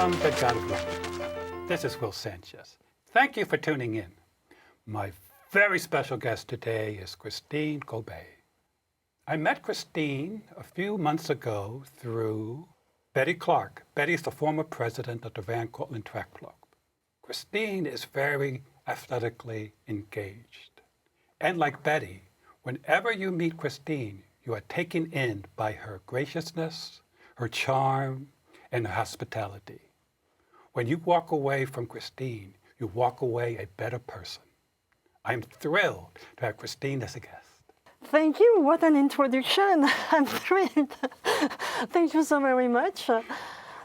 Welcome to God of Love. This is Will Sanchez. Thank you for tuning in. My very special guest today is Christine Goubet. I met Christine a few months ago through Betty Clark. Betty's the former president of the Van Cortlandt Track Club. Christine is very athletically engaged. And like Betty, whenever you meet Christine, you are taken in by her graciousness, her charm, and her hospitality. When you walk away from Christine, you walk away a better person. I'm thrilled to have Christine as a guest. Thank you. What an introduction. I'm thrilled. Thank you so very much.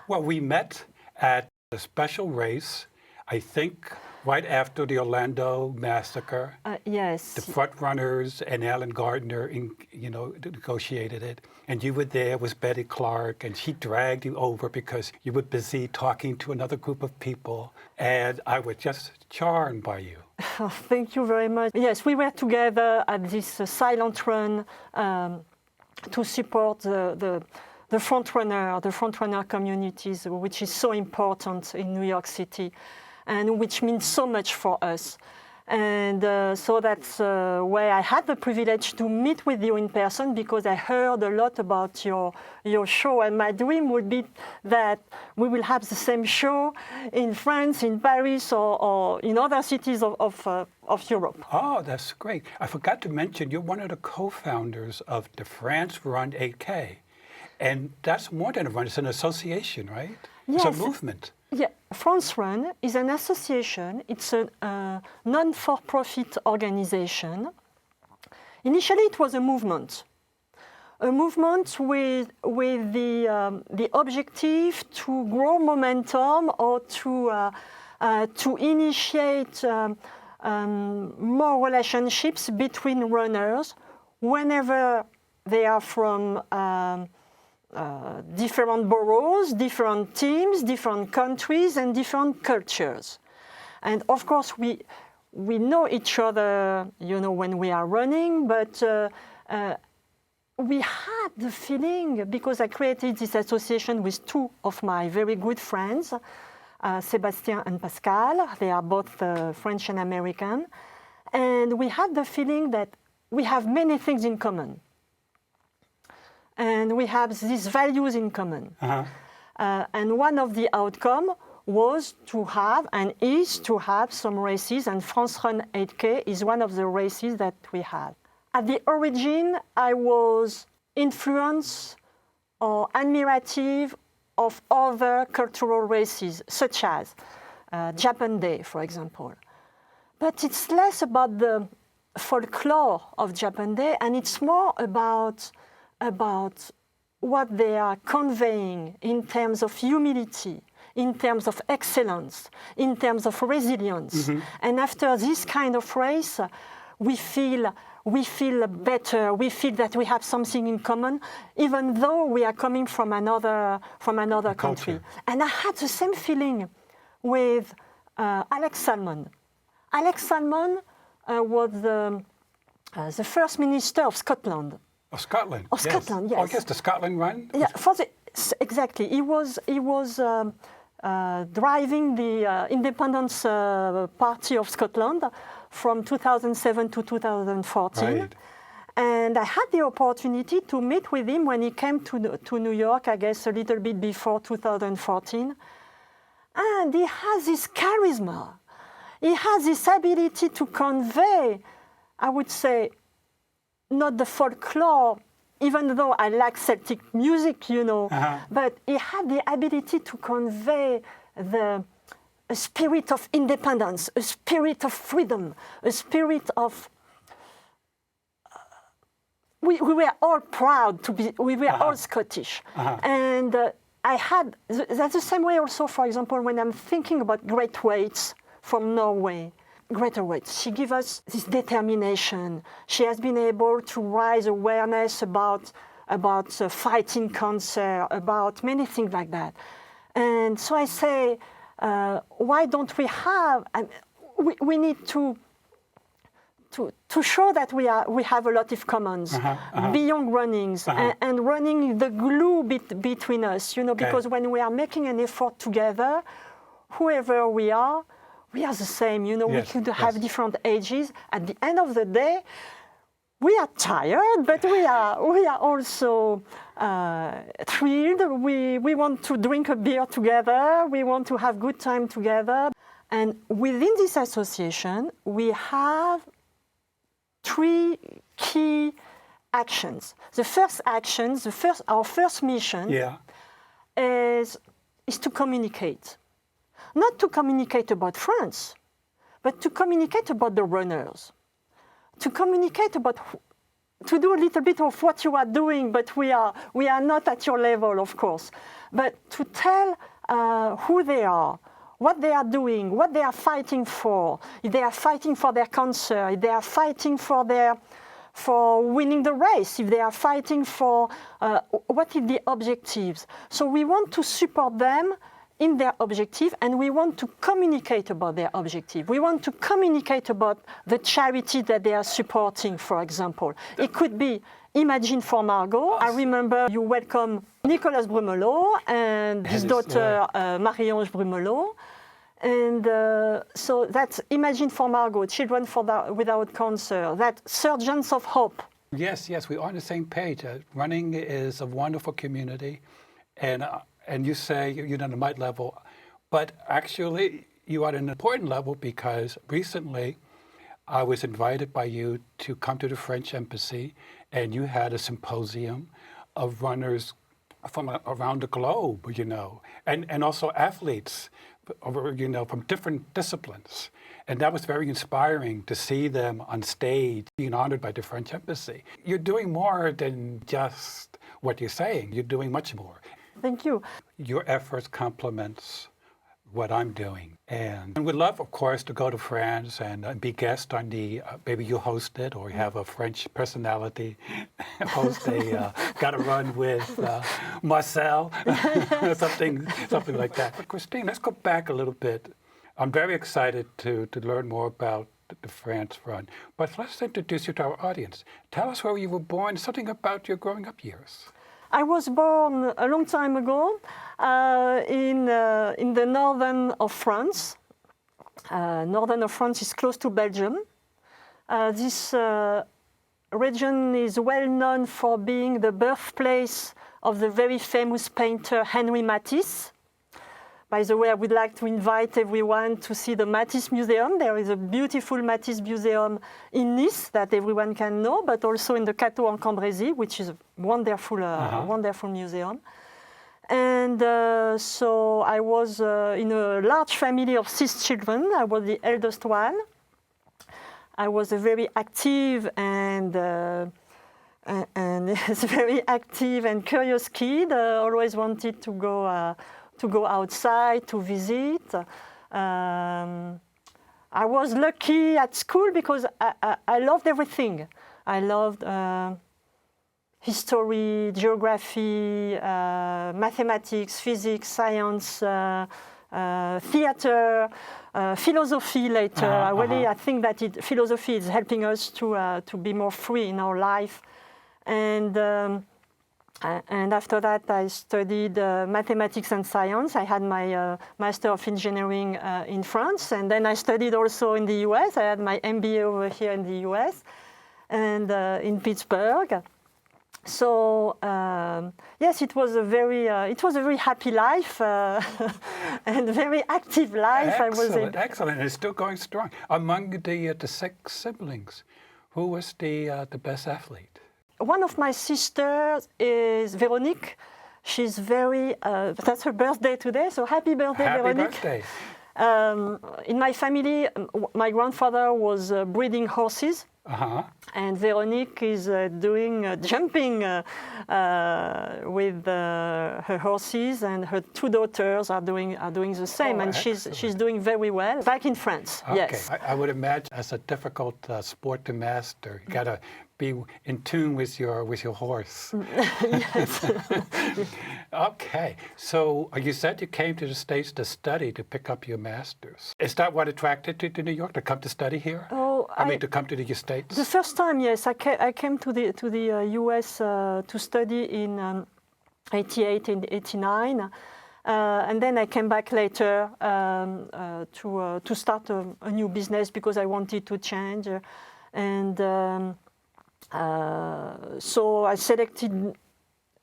Well, we met at a special race, I think right after the Orlando massacre. Yes. The front runners and Alan Gardner, negotiated it. And you were there with Betty Clark, and she dragged you over because you were busy talking to another group of people. And I was just charmed by you. Oh, thank you very much. Yes, we were together at this silent run to support the front runner communities, which is so important in New York City, and which means so much for us. And so that's where I had the privilege to meet with you in person, because I heard a lot about your show, and my dream would be that we will have the same show in France, in Paris, or in other cities of Europe. Oh, that's great. I forgot to mention, you're one of the co-founders of the France Run 8K. And that's more than a run, it's an association, right? Yes. It's a movement. Yeah, France Run is an association. It's a non-for-profit organization. Initially, it was a movement with the objective to grow momentum or to initiate more relationships between runners whenever they are from different boroughs, different teams, different countries, and different cultures. And of course, we know each other, when we are running, but we had the feeling, because I created this association with two of my very good friends, Sébastien and Pascal. They are both French and American. And we had the feeling that we have many things in common. And we have these values in common. Uh-huh. And one of the outcomes was to have, and is to have, some races, and France Run 8K is one of the races that we have. At the origin, I was influenced or admirative of other cultural races, such as Japan Day, for example. But it's less about the folklore of Japan Day, and it's more about what they are conveying in terms of humility, in terms of excellence, in terms of resilience. Mm-hmm. And after this kind of race, we feel better. We feel that we have something in common, even though we are coming from another country. And I had the same feeling with Alex Salmond. Alex Salmond was the first minister of Scotland. Of Scotland. Of yes. Scotland, yes. Oh, yes, the Scotland Run. Yeah, exactly. He was driving the Independence Party of Scotland from 2007 to 2014. Right. And I had the opportunity to meet with him when he came to New York, I guess a little bit before 2014. And he has this charisma. He has this ability to convey, I would say, not the folklore, even though I like Celtic music, uh-huh. But he had the ability to convey a spirit of independence, a spirit of freedom, a spirit of... We were all proud to be, we were uh-huh. all Scottish. Uh-huh. And that's the same way also, for example, when I'm thinking about great weights from Norway. Greater weights. She gives us this determination. She has been able to raise awareness about fighting cancer, about many things like that. And so I say, why don't we have? We need to to show that we have a lot of commons beyond runnings and running the glue between us, you know, because when we are making an effort together, whoever we are the same, you know, we could have different ages. At the end of the day, we are tired, but we are also thrilled. We want to drink a beer together. We want to have good time together. And within this association, we have 3 key actions. The first action, our first mission is to communicate. Not to communicate about France, but to communicate about the runners. To communicate about, to do a little bit of what you are doing, but we are not at your level, of course. But to tell who they are, what they are doing, what they are fighting for. If they are fighting for their cancer, if they are fighting for winning the race, if they are fighting for what is the objectives. So we want to support them in their objective, and we want to communicate about their objective. We want to communicate about the charity that they are supporting, for example. It could be Imagine for Margot. I remember you welcome Nicolas Brumelot and his daughter Marie-Ange Brumelot. And so that's Imagine for Margot, Children Without Cancer, that Surgeons of Hope. Yes, we're on the same page. Running is a wonderful community, and you say you're on the might level, but actually you are at an important level because recently I was invited by you to come to the French embassy, and you had a symposium of runners from around the globe, you know, and also athletes, you know, from different disciplines. And that was very inspiring to see them on stage being honored by the French embassy. You're doing more than just what you're saying. You're doing much more. Thank you. Your efforts complements what I'm doing. And we'd love, of course, to go to France and be guest on the, maybe you host it or you have a French personality host a Gotta Run with Marcel, something like that. But Christine, let's go back a little bit. I'm very excited to learn more about the France Run. But let's introduce you to our audience. Tell us where you were born, something about your growing up years. I was born a long time ago in the northern of France. Northern of France is close to Belgium. This region is well known for being the birthplace of the very famous painter Henri Matisse. By the way, I would like to invite everyone to see the Matisse Museum. There is a beautiful Matisse Museum in Nice that everyone can know, but also in the Cateau en Cambrésis, which is a wonderful, wonderful museum. And so I was in a large family of 6 children. I was the eldest one. I was a very active and very active and curious kid. Always wanted to go outside, to visit. I was lucky at school because I loved everything. I loved history, geography, mathematics, physics, science, theater, philosophy later. I think that philosophy is helping us to be more free in our life. And after that, I studied mathematics and science. I had my Master of Engineering in France, and then I studied also in the US. I had my MBA over here in the US and in Pittsburgh. So yes, it was a very happy life and very active life. Excellent, and it's still going strong. Among the 6 siblings, who was the best athlete? One of my sisters is Véronique. She's very, that's her birthday today, so happy birthday, Véronique. Happy birthday. In my family, my grandfather was breeding horses. And Véronique is doing jumping with her horses, and her 2 daughters are doing the same, and she's doing very well back in France. Okay. Yes, I would imagine that's a difficult sport to master. You gotta be in tune with your horse. Yes. Okay, so you said you came to the States to study, to pick up your master's. Is that what attracted you to New York, to come to study here? Oh, I mean, to come to the States? The first time, yes, I came to the US to study in 88 and 89. And then I came back later to start a new business because I wanted to change. So I selected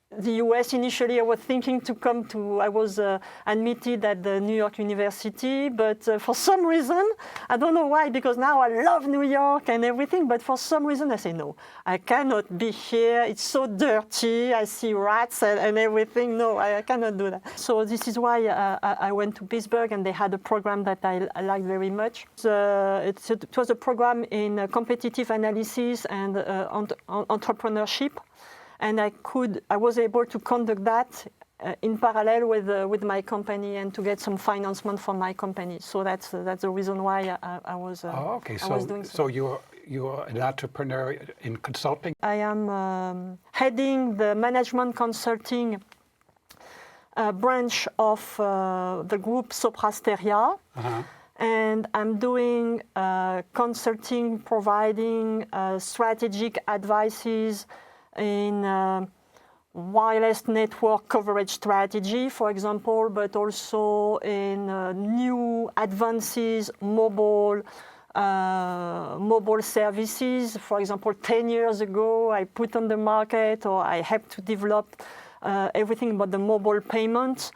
the US. Initially, I was thinking to come to, I was admitted at the New York University, but for some reason, I don't know why, because now I love New York and everything, but for some reason I say, no, I cannot be here. It's so dirty. I see rats and everything. No, I cannot do that. So this is why I went to Pittsburgh, and they had a program that I liked very much. It was a program in competitive analysis and entrepreneurship. And I was able to conduct that in parallel with my company and to get some financement from my company. So that's the reason why I was doing so. So you're an entrepreneur in consulting? I am heading the management consulting branch of the group Soprasteria. Uh-huh. And I'm doing consulting, providing strategic advices in wireless network coverage strategy, for example, but also in new advances, mobile services. For example, 10 years ago, I put on the market, or I helped to develop everything about the mobile payments.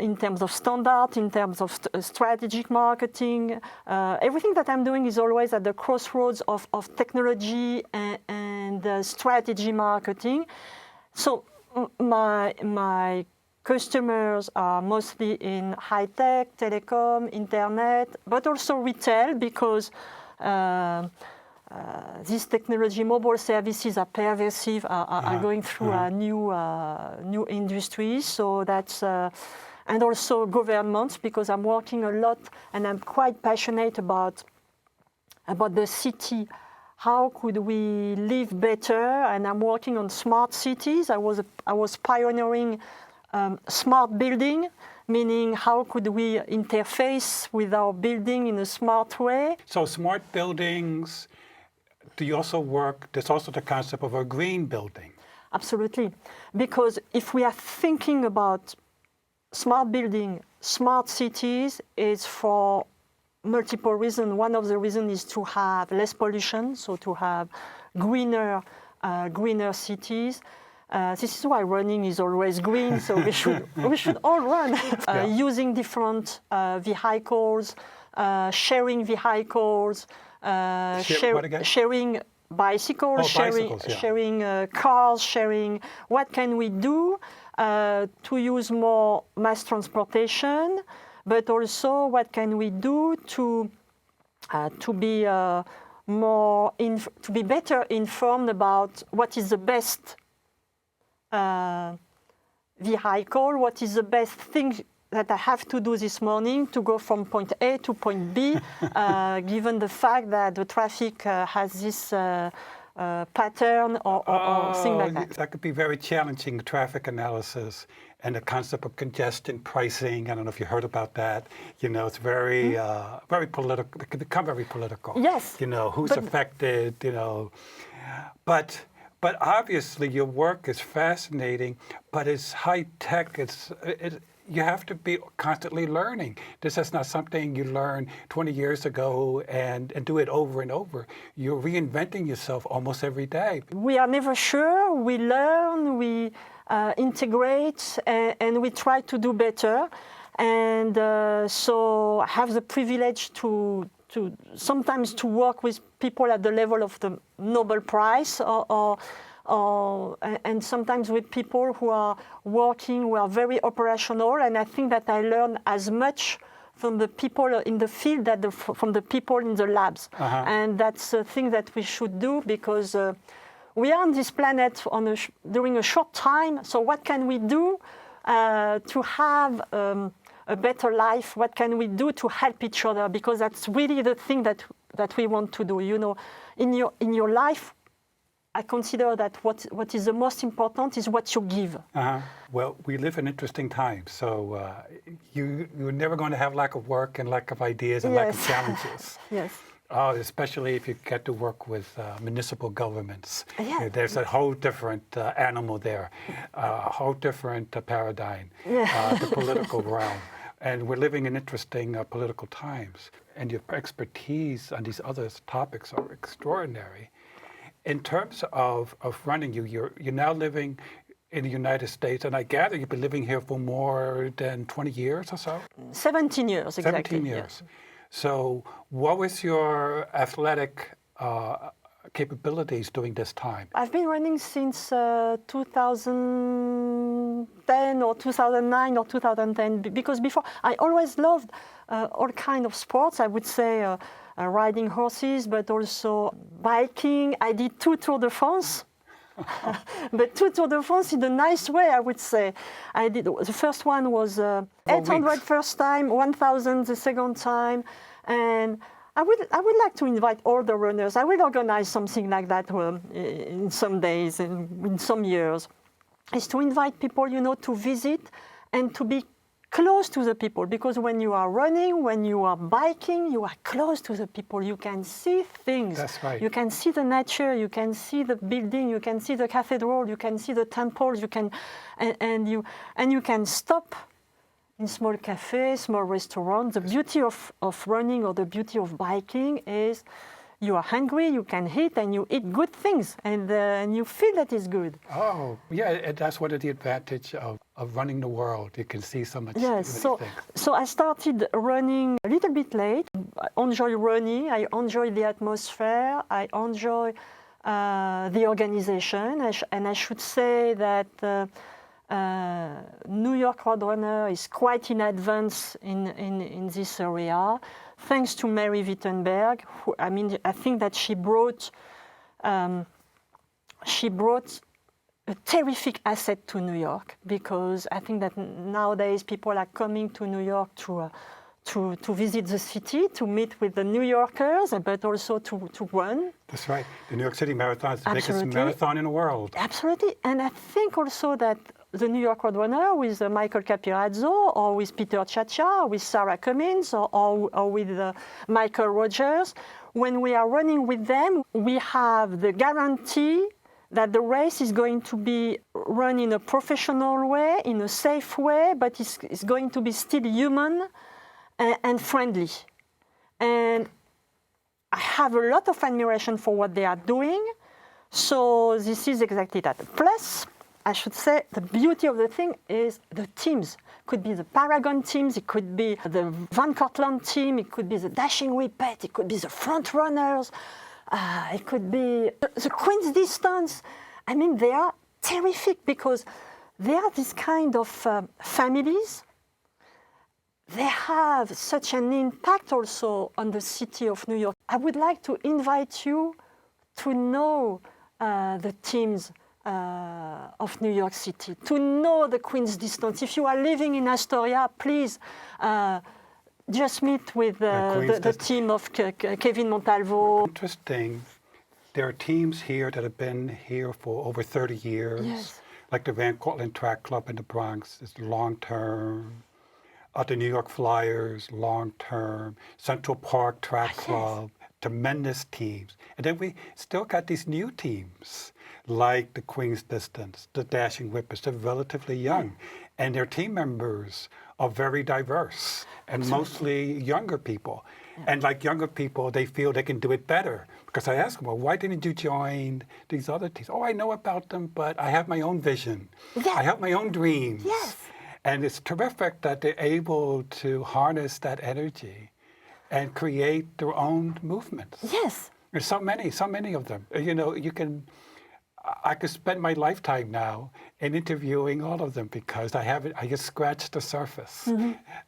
In terms of standard, in terms of strategic marketing. Everything that I'm doing is always at the crossroads of technology and strategy marketing. So my customers are mostly in high-tech, telecom, internet, but also retail, because these technology mobile services are pervasive, are going through a new industries. So that's and also governments, because I'm working a lot and I'm quite passionate about the city. How could we live better? And I'm working on smart cities. I was pioneering smart building, meaning how could we interface with our building in a smart way. So smart buildings, do you also work, there's also the concept of a green building. Absolutely, because if we are thinking about smart building, smart cities, it's for multiple reasons. One of the reasons is to have less pollution, so to have greener cities. This is why running is always green, so we should all run. Using different vehicles, sharing vehicles, sharing bicycles, sharing cars, sharing. What can we do to use more mass transportation, but also what can we do to be better informed about what is the best vehicle, what is the best thing that I have to do this morning to go from point A to point B, given the fact that the traffic has this pattern or thing like that. That could be very challenging, traffic analysis and the concept of congestion pricing. I don't know if you heard about that. You know, it's very political. It can become very political. Yes. You know, who's affected, you know. But obviously your work is fascinating, but it's high tech. You have to be constantly learning. This is not something you learned 20 years ago and do it over and over. You're reinventing yourself almost every day. We are never sure. We learn, we integrate, and we try to do better. And so I have the privilege to sometimes to work with people at the level of the Nobel Prize and sometimes with people who are very operational, and I think that I learn as much from the people in the field from the people in the labs. Uh-huh. And that's a thing that we should do, because we are on this planet during a short time, so what can we do to have a better life? What can we do to help each other? Because that's really the thing that we want to do. You know, in your life, I consider that what is the most important is what you give. Uh-huh. Well, we live in interesting times, so you're never going to have lack of work and lack of ideas and lack of challenges. Yes. Oh, especially if you get to work with municipal governments. Yeah. There's a whole different animal there, a whole different paradigm, the political realm. And we're living in interesting political times. And your expertise on these other topics are extraordinary. In terms of running, you're now living in the United States, and I gather you've been living here for more than 20 years or so? 17 years, exactly. 17 years. So what was your athletic capabilities during this time? I've been running since 2010 or 2009 or 2010, because before I always loved all kinds of sports. I would say riding horses, but also biking. I did 2 Tours de France. But 2 Tours de France in a nice way, I would say. I did. The first one was 800 first time, 1,000 the second time, and I would like to invite all the runners. I will organize something like that in some days and in some years. Is to invite people, to visit and to be close to the people, because when you are running, when you are biking, you are close to the people. You can see things. That's right. You can see the nature. You can see the building. You can see the cathedral. You can see the temples. You can, and you can stop in small cafes, small restaurants. The beauty of running or the beauty of biking is you are hungry, you can eat, and you eat good things, and you feel that it's good. Oh, yeah, and that's one of the advantages of running the world. You can see so much. Yes, so I started running a little bit late. I enjoy running, I enjoy the atmosphere, I enjoy the organization, and I should say that New York Roadrunner is quite in advance in this area. Thanks to Mary Wittenberg, I think that she brought a terrific asset to New York, because I think that nowadays people are coming to New York to visit the city, to meet with the New Yorkers, but also to run. That's right. The New York City Marathon is the Absolutely. biggest marathon in the world. Absolutely. And I think also that the New York Roadrunner with Michael Capirazzo, or with Peter Chacha, or with Sarah Cummins, or with Michael Rogers, when we are running with them, we have the guarantee that the race is going to be run in a professional way, in a safe way, but it's going to be still human and friendly. And I have a lot of admiration for what they are doing. So this is exactly that. Plus, I should say the beauty of the thing is the teams. It could be the Paragon teams, it could be the Van Cortlandt team, it could be the Dashing Whippet, it could be the front runners, it could be the Queen's Distance. They are terrific, because they are this kind of families. They have such an impact also on the city of New York. I would like to invite you to know the teams of New York City, to know the Queen's Distance. If you are living in Astoria, please just meet with the team of Kevin Montalvo. Interesting. There are teams here that have been here for over 30 years. Yes. Like the Van Cortlandt Track Club in the Bronx is long-term. The New York Flyers, long-term. Central Park Track Club, tremendous teams. And then we still got these new teams, like the Queen's Distance, the Dashing Whippets. They're relatively young. And their team members are very diverse, and mostly younger people. And like younger people, they feel they can do it better. Because I ask them, well, why didn't you join these other teams? Oh, I know about them, but I have my own vision. Yeah. I have my own dreams. Yes. And it's terrific that they're able to harness that energy and create their own movements. Yes. There's so many of them. I could spend my lifetime now in interviewing all of them, because I just scratched the surface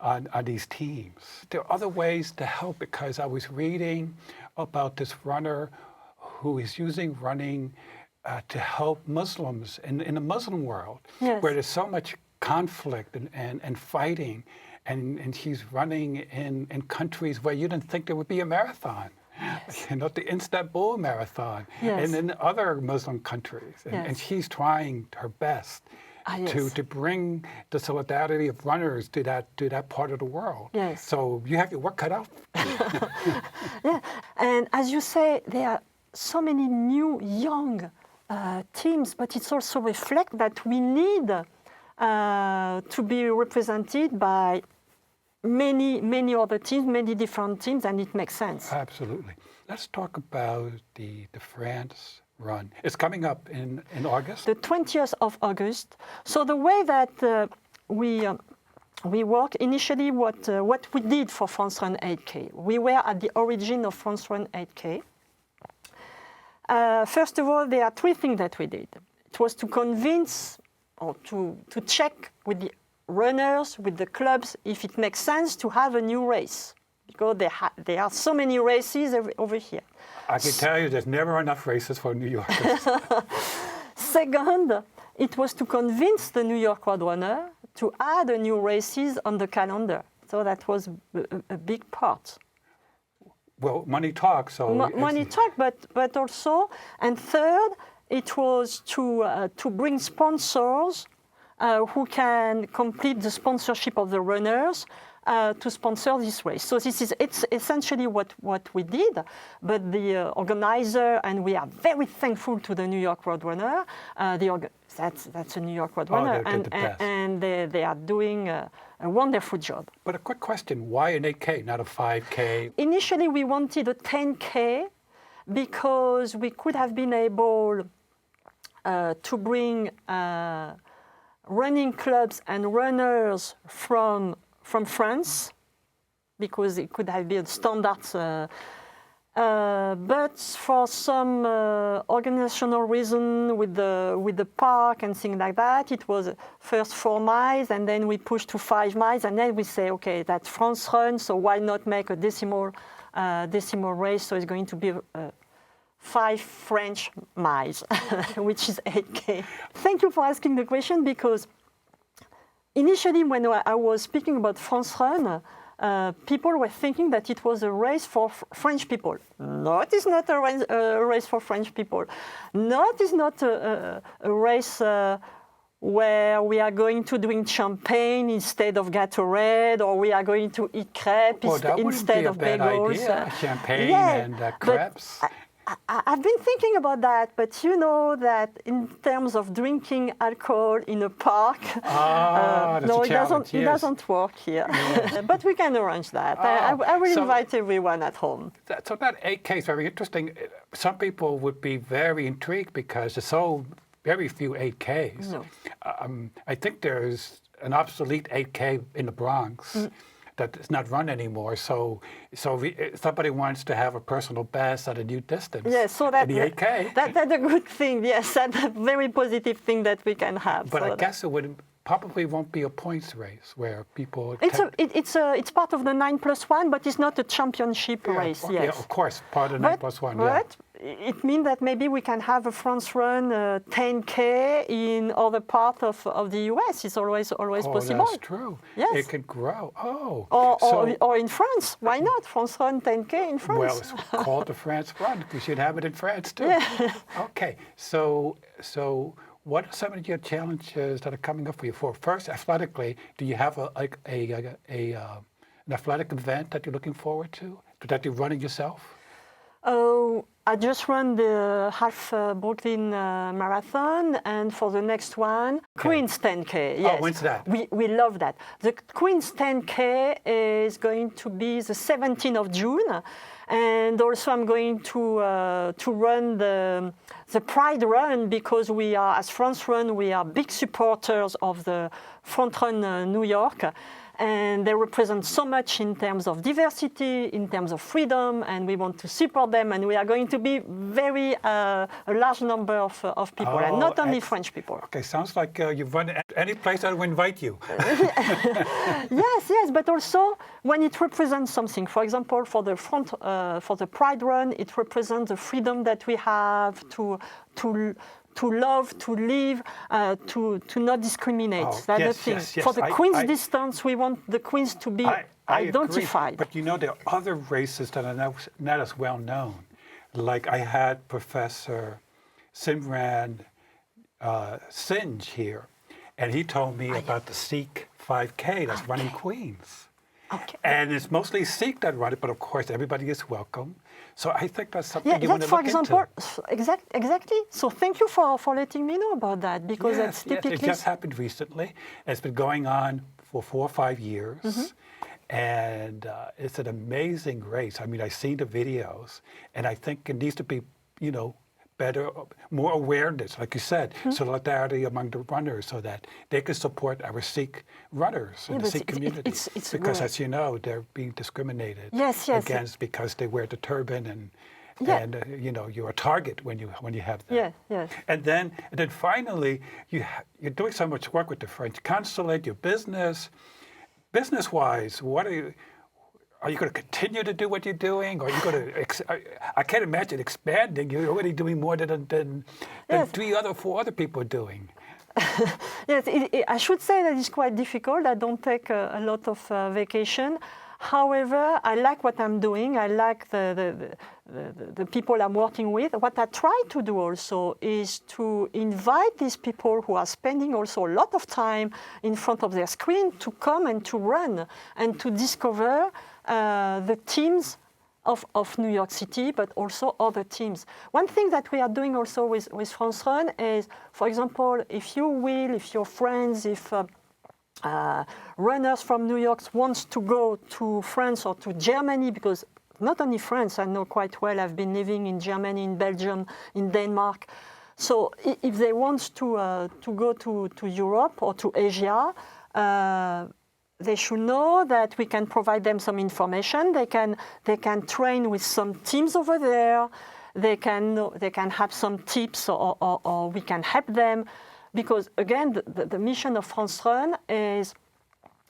on these teams. There are other ways to help, because I was reading about this runner who is using running to help Muslims in the Muslim world, where there's so much conflict and fighting, and she's running in countries where you didn't think there would be a marathon. Yes. The Istanbul Marathon, and in other Muslim countries. And she's trying her best. Yes. to bring the solidarity of runners to that part of the world. Yes. So you have your work cut out. Yeah, and as you say, there are so many new young teams, but it's also reflect that we need to be represented by many other teams, many different teams, and it makes sense. Absolutely. Let's talk about the France run. It's coming up in August. The 20th of August. So the way that we work initially, what we did for France Run 8K, we were at the origin of France Run 8K. First of all, there are three things that we did. It was to convince or to check with the runners, with the clubs, if it makes sense to have a new race, because there are so many races over here. I can tell you there's never enough races for New Yorkers. Second, it was to convince the New York Roadrunner to add a new races on the calendar. So that was a big part. Well, money talks. So Money talk, but also, and third, it was to bring sponsors who can complete the sponsorship of the runners to sponsor this race. So it's essentially what we did, but the organizer, and we are very thankful to the New York Roadrunner, that's a New York Roadrunner, and they are doing a wonderful job. But a quick question, why an 8K, not a 5K? Initially, we wanted a 10K because we could have been able to bring running clubs and runners from France, because it could have been standards. But for some organizational reason with the park and things like that, it was first 4 miles, and then we pushed to 5 miles, and then we say, okay, that's France Run, so why not make a decimal race? So it's going to be 5 French miles, which is 8K. Thank you for asking the question, because initially when I was speaking about France Run, people were thinking that it was a race for French people. No, it is not a race for French people. No, it is not a race where we are going to drink champagne instead of Gatorade, or we are going to eat crepes instead of bagels. Idea. Champagne and crepes. I've been thinking about that, but you know that in terms of drinking alcohol in a park, no, it doesn't work here. Yeah. But we can arrange that. I will invite everyone at home. So that 8K is very interesting. Some people would be very intrigued because there's so very few 8Ks. No. I think there's an obsolete 8K in the Bronx. That is not run anymore. So somebody wants to have a personal best at a new distance. Yes, so that's the 8K. That's a good thing. Yes, that's a very positive thing that we can have. But I guess it probably won't be a points race where people. It's part of the 9+1, but it's not a championship race. Yes, yeah, of course, part of the 9+1. But it means that maybe we can have a France Run 10K in other parts of the US. It's always possible. That's true. Yes. It could grow. Or in France. Why not? France Run 10K in France. Well, it's called the France Run. We should have it in France too. Yeah. Okay. So what are some of your challenges that are coming up for you? First, athletically, do you have an athletic event that you're looking forward to, that you're running yourself? Oh, I just ran the half Brooklyn Marathon, and for the next one, Queen's 10K. Yes. Oh, when's that? We love that. The Queen's 10K is going to be the 17th of June, and also I'm going to run the Pride Run, because we are, as France Run, we are big supporters of the Front Run New York. And they represent so much in terms of diversity, in terms of freedom, and we want to support them. And we are going to be a large number of people, and not only French people. Okay, sounds like you've run any place that will invite you. Yes, but also when it represents something. For example, for the Pride Run, it represents the freedom that we have to love, to live, to not discriminate. That's the thing. Yes. For the Queen's distance, we want the Queens to be identified. Agree. But you know, there are other races that are not as well known. Like I had Professor Simran Singe here, and he told me about the Sikh 5K that's running Queens. Okay. And it's mostly Sikh that run it, but of course everybody is welcome. So I think that's something Yeah, you want that's to for look example, into. exactly. So thank you for letting me know about that, because that's Yes, typically... it just happened recently. It's been going on for 4 or 5 years. Mm-hmm. And it's an amazing race. I mean, I see the videos, and I think it needs to be, better, more awareness, like you said, solidarity among the runners, so that they can support our Sikh runners in the but Sikh community. it's because, great. as you know, they're being discriminated Yes. against because they wear the turban, and you're a target when you have that. Yes. And then finally, you're doing so much work with the French consulate, your business. Business-wise, are you going to continue to do what you're doing? Or are you going to? I can't imagine expanding. You're already doing more than Yes. 4 other people are doing. Yes, I should say that it's quite difficult. I don't take a lot of vacation. However, I like what I'm doing. I like the people I'm working with. What I try to do also is to invite these people who are spending also a lot of time in front of their screen to come and to run and to discover the teams of New York City, but also other teams. One thing that we are doing also with France Run is, for example, if your friends, if runners from New York wants to go to France or to Germany, because not only France, I know quite well, I've been living in Germany, in Belgium, in Denmark. So if they want to go to Europe or to Asia, they should know that we can provide them some information. They can train with some teams over there. They can have some tips, or we can help them. Because again, the mission of France Run is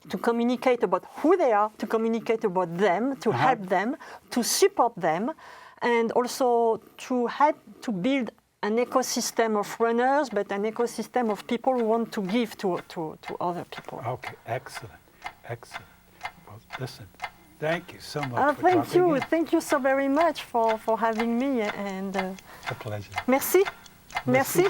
to communicate about who they are, to communicate about them, to help them, to support them, and also to help to build an ecosystem of runners, but an ecosystem of people who want to give to other people. Okay, excellent. Well, listen, thank you so much for thank you. dropping in. Thank you so very much for having me. And It's a pleasure. Merci.